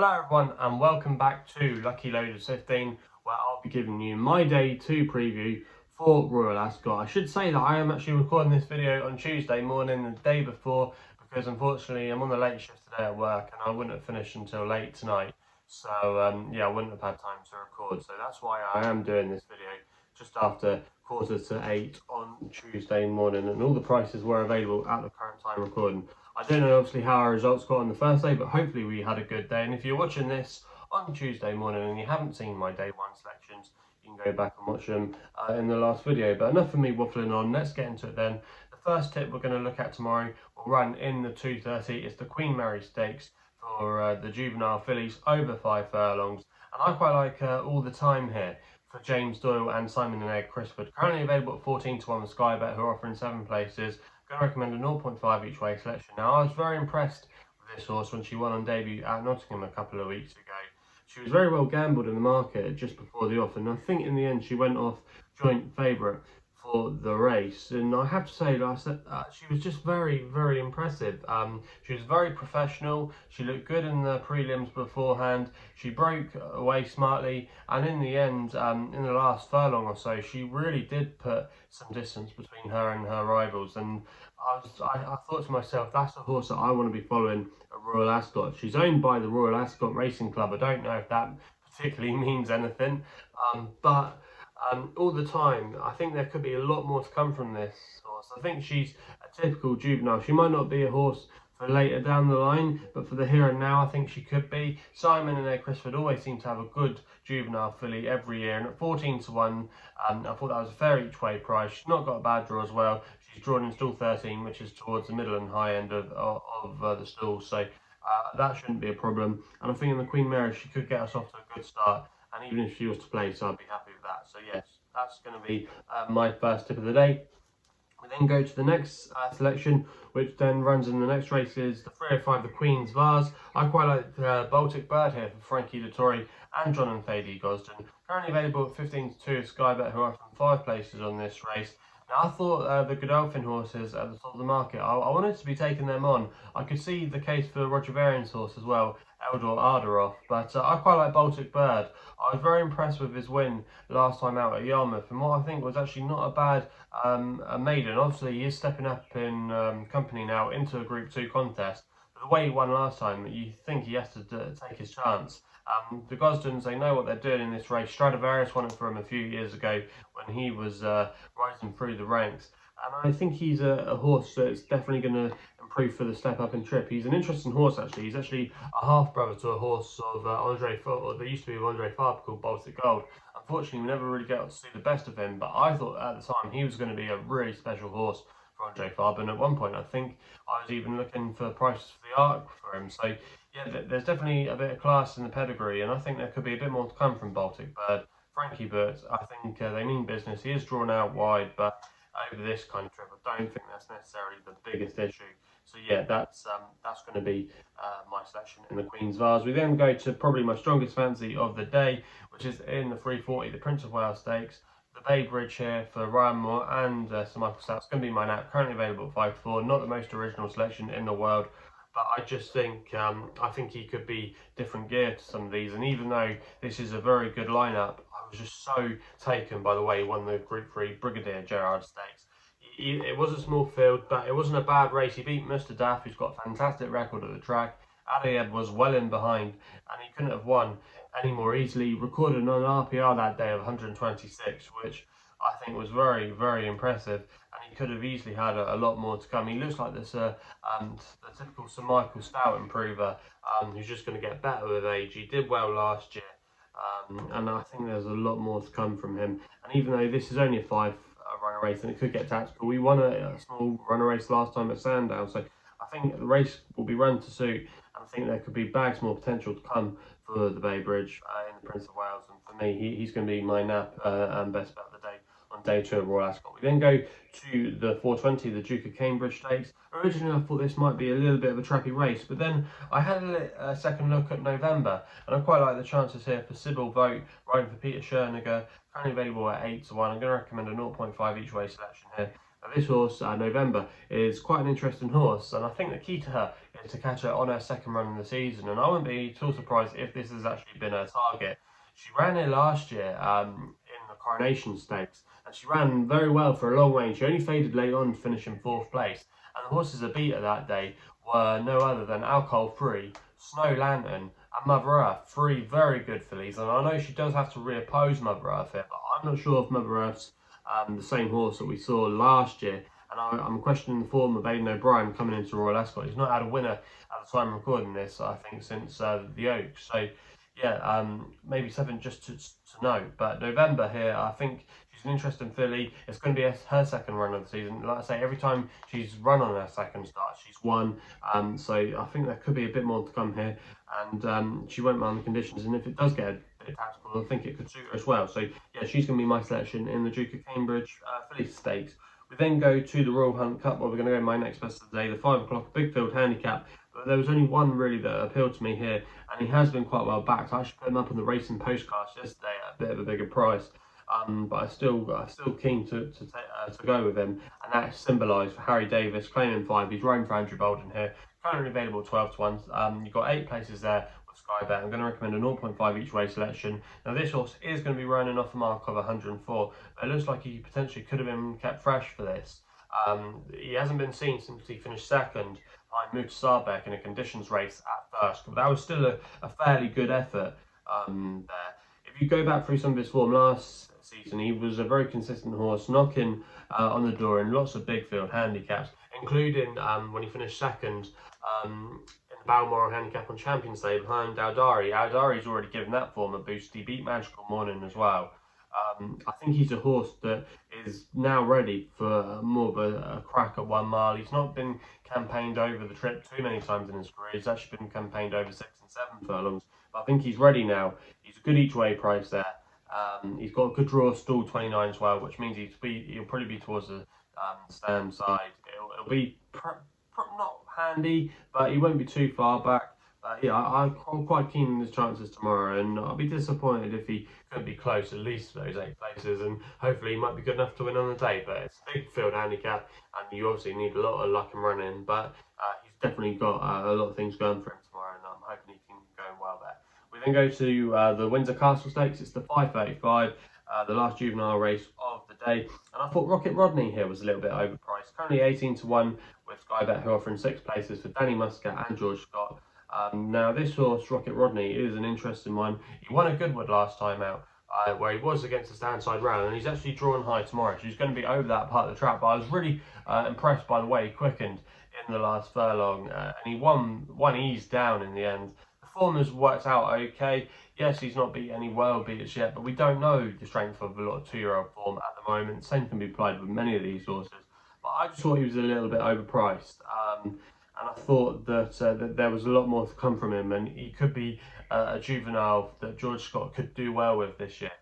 Hello everyone and welcome back to Lucky Loaders 15, where I'll be giving you my day 2 preview for Royal Ascot. I should say that I am actually recording this video on Tuesday morning, the day before, because unfortunately I'm on the late shift today at work and I wouldn't have finished until late tonight. So yeah, I wouldn't have had time to record, so that's why I am doing this video just after 7:45 on Tuesday morning, and all the prices were available at the current time recording. I don't know obviously how our results got on the first day, but hopefully we had a good day. And if you're watching this on Tuesday morning and you haven't seen my day 1 selections, you can go back and watch them in the last video. But enough of me waffling on, let's get into it then. The first tip we're going to look at tomorrow will run in the 2:30. It's the Queen Mary Stakes for the juvenile fillies over 5 furlongs. And I quite like All the Time here for James Doyle and Simon and Egg Crisford. Currently available at 14-1 with SkyBet, who are offering 7 places. I'm going to recommend a 0.5 each way selection. Now, I was very impressed with this horse when she won on debut at Nottingham a couple of weeks ago. She was very well gambled in the market just before the off, and I think in the end she went off joint favourite for the race. And I have to say, like I said, she was just very, very impressive. She was very professional. She looked good in the prelims beforehand. She broke away smartly, and in the end, in the last furlong or so, she really did put some distance between her and her rivals. And I thought to myself, that's a horse that I want to be following at Royal Ascot. She's owned by the Royal Ascot Racing Club. I don't know if that particularly means anything, but All the Time, I think there could be a lot more to come from this horse. I think she's a typical juvenile. She might not be a horse for later down the line, but for the here and now, I think she could be. Simon and Egg Crisford always seem to have a good juvenile filly every year, and at 14-1, I thought that was a fair each way price. She's not got a bad draw as well. She's drawn in stall 13, which is towards the middle and high end of the stall, so that shouldn't be a problem. And I think in the Queen Mary, she could get us off to a good start. And even if she was to place, I'd be happy with that. So yes, that's going to be my first tip of the day. We then go to the next selection, which then runs in the next race, is the 305, the Queen's Vase. I quite like Baltic Bird here for Frankie Dettori and John and Thady Gosden. Currently available at 15-2 of SkyBet, who are offering 5 places on this race. Now, I thought the Godolphin horses at the top of the market, I wanted to be taking them on. I could see the case for Roger Varian's horse as well, Eldor Ardaroff, but I quite like Baltic Bird. I was very impressed with his win last time out at Yarmouth, and what I think was actually not a bad a maiden. Obviously, he is stepping up in company now into a Group 2 contest. But the way he won last time, you think he has to take his chance. The Gosdens, they know what they're doing in this race. Stradivarius won it for him a few years ago when he was rising through the ranks. And I think he's a horse that's definitely going to improve for the step up and trip. He's an interesting horse, actually. He's actually a half brother to a horse of Andre Fabre, or there used to be Andre Fabre, called Baltic Gold. Unfortunately, we never really got to see the best of him, but I thought at the time he was going to be a really special horse for Andre Fabre. And at one point, I think I was even looking for prices for the Arc for him. So yeah, there's definitely a bit of class in the pedigree, and I think there could be a bit more to come from Baltic Bird. Frankie Burt, I think they mean business. He is drawn out wide, but over this kind of trip, I don't think that's necessarily the biggest issue. So yeah, that's going to be my selection in the Queen's Vase. We then go to probably my strongest fancy of the day, which is in the 340, the Prince of Wales Stakes. The Bay Bridge here for Ryan Moore and Sir Michael Stoute. It's going to be my nap. Currently available at 5-4. Not the most original selection in the world, but I just think I think he could be different gear to some of these. And even though this is a very good lineup, I was just so taken by the way he won the Group 3 Brigadier Gerard Stakes. It was a small field, but it wasn't a bad race. He beat Mr. Daff, who's got a fantastic record at the track. Adayed was well in behind, and he couldn't have won any more easily. Recorded an RPR that day of 126, which I think was very, very impressive. And he could have easily had a lot more to come. He looks like this the typical Sir Michael Stoute improver, who's just going to get better with age. He did well last year, and I think there's a lot more to come from him. And even though this is only a 5 runner race and it could get tactical, we won a small runner race last time at Sandown, so I think the race will be run to suit, and I think there could be bags more potential to come for the Bay Bridge in the Prince of Wales. And for me, he's going to be my nap and best bet of the day on day 2 of Royal Ascot. We then go to the 420, the Duke of Cambridge Stakes. Originally, I thought this might be a little bit of a trappy race, but then I had a second look at Novemba, and I quite like the chances here for Sybil Vogt, riding for Peter Schoeniger, currently available at 8-1. I'm going to recommend a 0.5 each way selection here. Now, this horse, Novemba, is quite an interesting horse, and I think the key to her is to catch her on her second run of the season, and I wouldn't be too surprised if this has actually been her target. She ran here last year in the Coronation Stakes, and she ran very well for a long way. She only faded late on to finish in 4th place, and the horses that beat her that day were no other than Alcohol Free, Snow Lantern, and Mother Earth. 3 very good fillies, and I know she does have to reoppose Mother Earth here, but I'm not sure if Mother Earth's the same horse that we saw last year. And I'm questioning the form of Aidan O'Brien coming into Royal Ascot. He's not had a winner at the time of recording this, I think, since the Oaks. So, yeah, maybe something just to note. But Novemba here, I think she's an interesting filly. It's going to be her second run of the season. Like I say, every time she's run on her second start, she's won. So I think there could be a bit more to come here. And she won't mind the conditions. And if it does get a bit tactical, I think it could suit her as well. So, yeah, she's going to be my selection in the Duke of Cambridge filly stakes. We then go to the Royal Hunt Cup, where we're going to go my next best of the day, the 5 o'clock big field handicap. But there was only one really that appealed to me here, and he has been quite well backed. I actually put him up on the Racing Postcast yesterday at a bit of a bigger price, but I'm still keen to go with him, and that is Symbolize for Harry Davis, claiming 5. He's rowing for Andrew Bolden here, currently available 12 to 1. You've got 8 places there. SkyBet. I'm going to recommend a 0.5 each way selection. Now this horse is going to be running off a mark of 104, but it looks like he potentially could have been kept fresh for this. He hasn't been seen since he finished second behind Mutasabek in a conditions race at first, but that was still a fairly good effort there. If you go back through some of his form last season, he was a very consistent horse, knocking on the door in lots of big field handicaps, including when he finished second in the Balmoral handicap on Champions Day behind Aldari. Aldari's already given that form a boost. He beat Magical Morning as well. I think he's a horse that is now ready for more of a crack at 1 mile. He's not been campaigned over the trip too many times in his career. He's actually been campaigned over 6 and 7 furlongs. But I think he's ready now. He's a good each way price there. He's got a good draw stall 29 as well, which means he'll probably be towards the stand side. It'll be not handy, but he won't be too far back. Yeah, I'm quite keen on his chances tomorrow, and I'll be disappointed if he couldn't be close at least to those 8 places, and hopefully he might be good enough to win on the day. But it's a big field handicap, and you obviously need a lot of luck and running, but he's definitely got a lot of things going for him tomorrow, and I'm hoping he can go well there. We then go to the Windsor Castle Stakes. It's the 5:35, the last juvenile race of the day, and I thought Rocket Rodney here was a little bit overpriced, currently 18 to 1 with SkyBet, who are offering 6 places for Danny Muscat and George Scott. Now this horse, Rocket Rodney, is an interesting one. He won at Goodwood last time out, where he was against the standside round, and he's actually drawn high tomorrow, so he's going to be over that part of the track. But I was really impressed by the way he quickened in the last furlong, and he won ease down in the end. The form has worked out okay. Yes, he's not beat any world beaters yet, but we don't know the strength of a lot of 2-year-old form at the moment. Same can be applied with many of these horses. But I just thought he was a little bit overpriced. And I thought that there was a lot more to come from him, and he could be a juvenile that George Scott could do well with this year.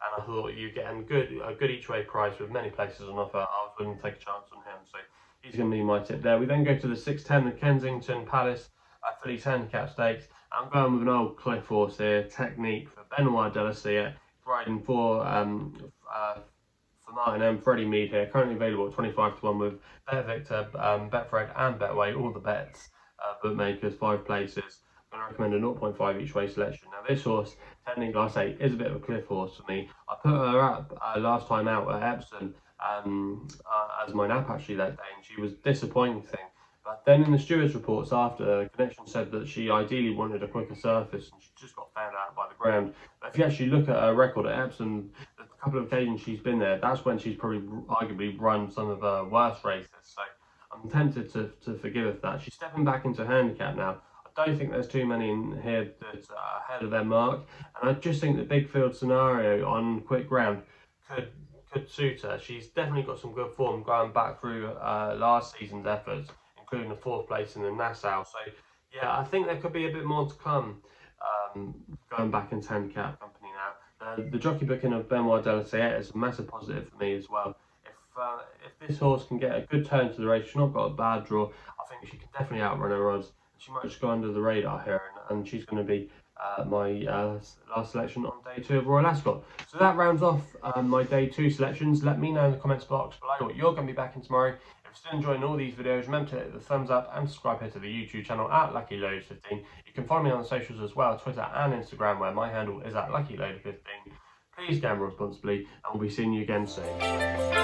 And I thought you get a good each way price with many places on offer. I was willing to take a chance on him, so he's going to be my tip there. We then go to the 6:10, the Kensington Palace Fillies Handicap Stakes. I'm going with an old cliff horse here, Technique for Benoit Delacia, riding for Martin M. Freddie Mead here, currently available at 25 to 1 with BetVictor, Betfred and Betway, all the bets, bookmakers, 5 places. I'm going to recommend a 0.5 each way selection. Now this horse, Technique, like I say, is a bit of a cliff horse for me. I put her up last time out at Epsom as my nap actually that day, and she was disappointing. But then in the stewards' reports after, Connection said that she ideally wanted a quicker surface, and she just got found out by the ground. But if you actually look at her record at Epsom, the couple of occasions she's been there, that's when she's probably arguably run some of her worst races. So I'm tempted to forgive her for that. She's stepping back into handicap now. I don't think there's too many in here that's ahead of their mark, and I just think the big field scenario on quick ground could suit her. She's definitely got some good form going back through last season's efforts, including the 4th place in the Nassau. So yeah, I think there could be a bit more to come going back into handicap company now. The jockey booking of Benoit Delacia is a massive positive for me as well. If this horse can get a good turn to the race, she's not got a bad draw, I think she can definitely outrun her odds. She might just go under the radar here, and she's going to be my last selection on day 2 of Royal Ascot. So that rounds off my day 2 selections. Let me know in the comments box below what you're going to be backing tomorrow. If you're still enjoying all these videos, remember to hit the thumbs up and subscribe here to the YouTube channel at LuckyLoads15. You can follow me on the socials as well, Twitter and Instagram, where my handle is at LuckyLoads15. Please gamble responsibly, and we'll be seeing you again soon.